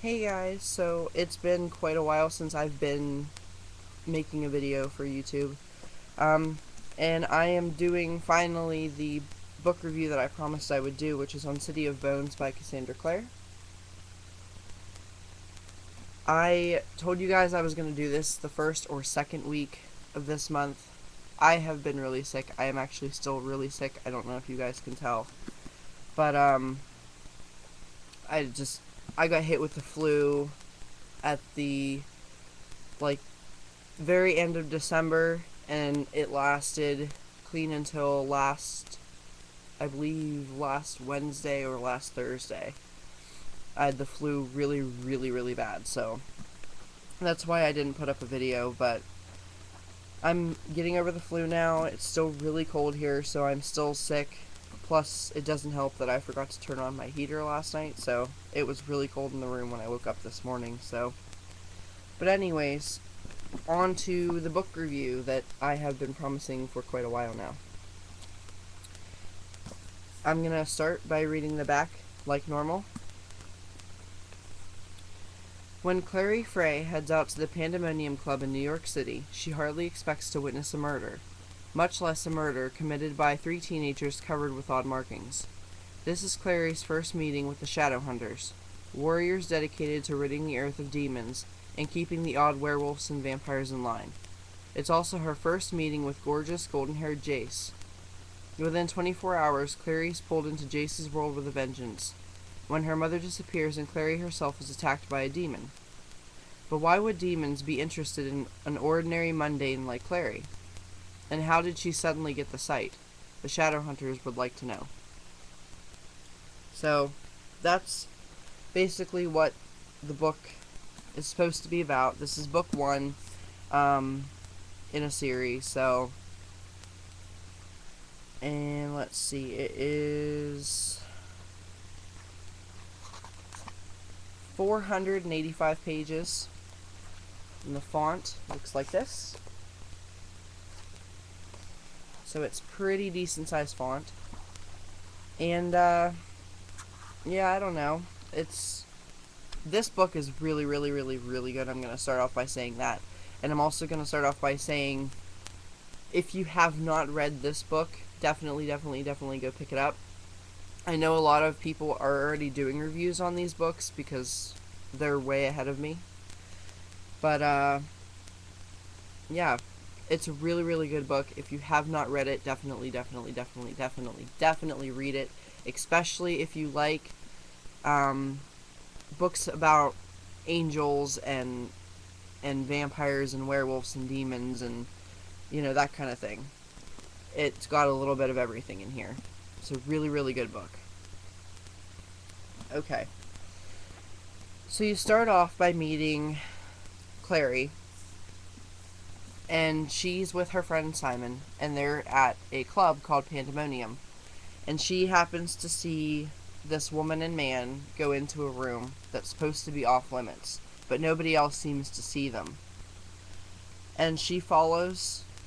Hey guys, so it's been quite a while since I've been making a video for YouTube. Um, and I am doing finally the book review that I promised I would do, which is on City of Bones by Cassandra Clare. I told you guys I was going to do this the first or second week of this month. I have been really sick. I am actually still really sick. I don't know if you guys can tell. But, I just, I got hit with the flu at the, like, very end of December, and it lasted clean until I believe last Wednesday or last Thursday. I had the flu really, really, really bad, so that's why I didn't put up a video, but I'm getting over the flu now. It's still really cold here, so I'm still sick. Plus, it doesn't help that I forgot to turn on my heater last night, so it was really cold in the room when I woke up this morning, so. But anyways, on to the book review that I have been promising for quite a while now. I'm going to start by reading the back like normal. When Clary Frey heads out to the Pandemonium Club in New York City, she hardly expects to witness a murder, much less a murder committed by 3 teenagers covered with odd markings. This is Clary's first meeting with the Shadowhunters, warriors dedicated to ridding the earth of demons and keeping the odd werewolves and vampires in line. It's also her first meeting with gorgeous, golden-haired Jace. Within 24 hours, Clary is pulled into Jace's world with a vengeance, when her mother disappears and Clary herself is attacked by a demon. But why would demons be interested in an ordinary mundane like Clary? And how did she suddenly get the sight? The Shadowhunters would like to know. So, that's basically what the book is supposed to be about. This is book 1 in a series, so. And let's see, it is 485 pages. And the font looks like this. So it's pretty decent sized font. And, yeah, I don't know. This book is really, really, really, really good. I'm going to start off by saying that. And I'm also going to start off by saying, if you have not read this book, definitely go pick it up. I know a lot of people are already doing reviews on these books because they're way ahead of me. But, yeah, it's a really, really good book. If you have not read it, definitely read it. Especially if you like, books about angels and vampires and werewolves and demons and, that kind of thing. It's got a little bit of everything in here. It's a really, really good book. Okay. So you start off by meeting Clary, and she's with her friend Simon, and they're at a club called Pandemonium. And she happens to see this woman and man go into a room that's supposed to be off limits, but nobody else seems to see them. And she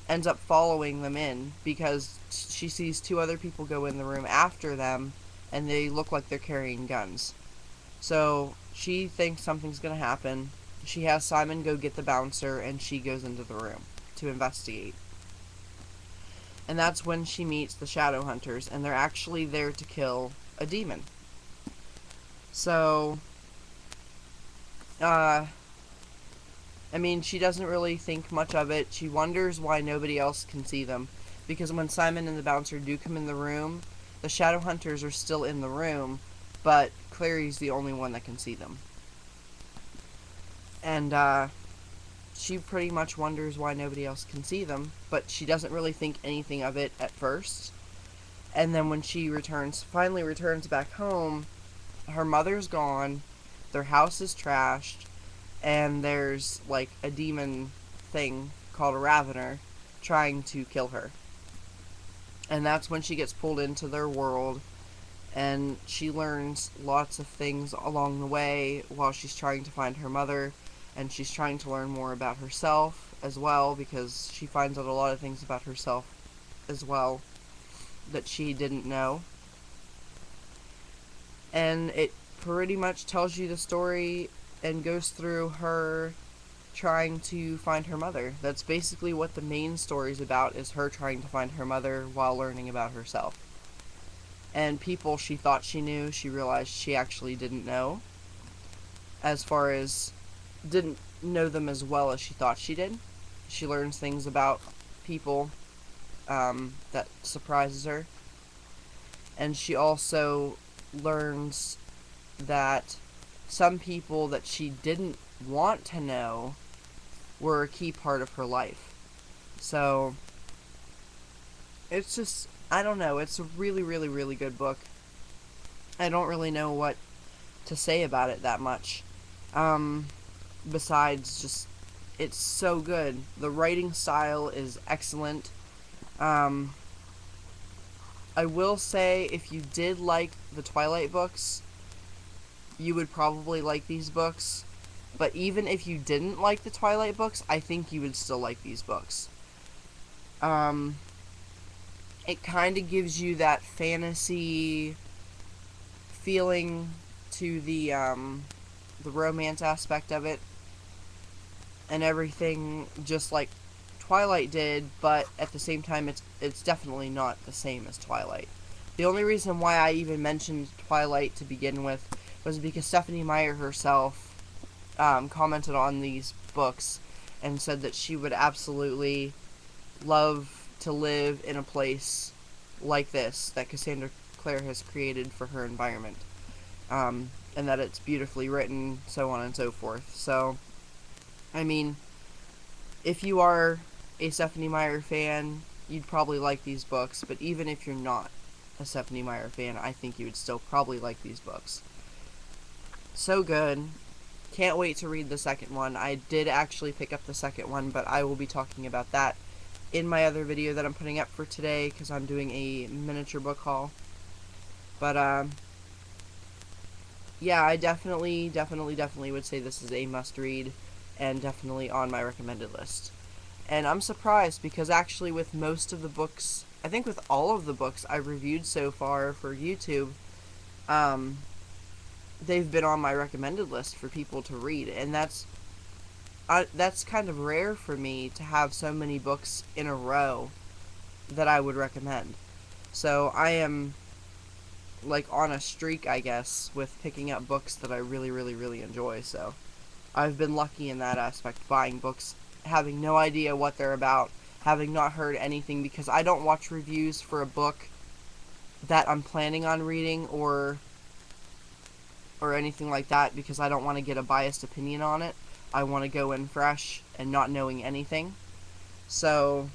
ends up following them in because she sees 2 other people go in the room after them, and they look like they're carrying guns. So she thinks something's going to happen. She has Simon go get the bouncer, and she goes into the room to investigate. And that's when she meets the Shadowhunters, and they're actually there to kill a demon. So, she doesn't really think much of it. She wonders why nobody else can see them. Because when Simon and the bouncer do come in the room, the Shadowhunters are still in the room, but Clary's the only one that can see them. And, she pretty much wonders why nobody else can see them, but she doesn't really think anything of it at first. And then when she finally returns back home, her mother's gone, their house is trashed, and there's, like, a demon thing called a Ravener trying to kill her. And that's when she gets pulled into their world, and she learns lots of things along the way while she's trying to find her mother, and she's trying to learn more about herself as well, because she finds out a lot of things about herself as well that she didn't know. And it pretty much tells you the story and goes through her trying to find her mother. That's basically what the main story's about, is her trying to find her mother while learning about herself. And people she thought she knew, she realized she actually didn't know. As far as didn't know them as well as she thought she did. She learns things about people that surprises her. And she also learns that some people that she didn't want to know were a key part of her life. So, it's just, I don't know, it's a really, really, really good book. I don't really know what to say about it that much. Besides just, it's so good. The writing style is excellent. I will say, if you did like the Twilight books, you would probably like these books. But even if you didn't like the Twilight books, I think you would still like these books. It kind of gives you that fantasy feeling to the romance aspect of it and everything, just like Twilight did, but at the same time it's definitely not the same as Twilight. The only reason why I even mentioned Twilight to begin with was because Stephenie Meyer herself commented on these books and said that she would absolutely love to live in a place like this that Cassandra Clare has created for her environment, and that it's beautifully written, so on and so forth. So, I mean, if you are a Stephenie Meyer fan, you'd probably like these books, but even if you're not a Stephenie Meyer fan, I think you would still probably like these books. So good. Can't wait to read the second one. I did actually pick up the second one, but I will be talking about that in my other video that I'm putting up for today, because I'm doing a miniature book haul. But, yeah, I definitely would say this is a must-read, and definitely on my recommended list. And I'm surprised, because actually with most of the books, I think with all of the books I've reviewed so far for YouTube, they've been on my recommended list for people to read, and that's kind of rare for me to have so many books in a row that I would recommend. So I am like on a streak, I guess, with picking up books that I really, really, really enjoy. So I've been lucky in that aspect, buying books, having no idea what they're about, having not heard anything, because I don't watch reviews for a book that I'm planning on reading or anything like that, because I don't want to get a biased opinion on it. I want to go in fresh and not knowing anything. So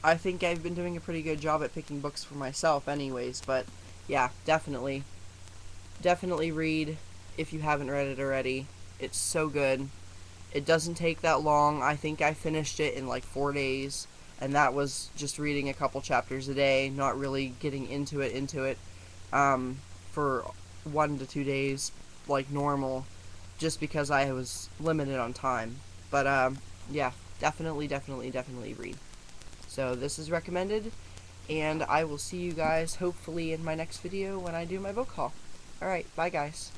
I think I've been doing a pretty good job at picking books for myself anyways, but yeah, definitely read if you haven't read it already. It's so good. It doesn't take that long. I think I finished it in like 4 days, and that was just reading a couple chapters a day, not really getting into it for 1 to 2 days like normal, just because I was limited on time. But yeah, definitely read. So this is recommended, and I will see you guys hopefully in my next video when I do my book haul. Alright, bye guys.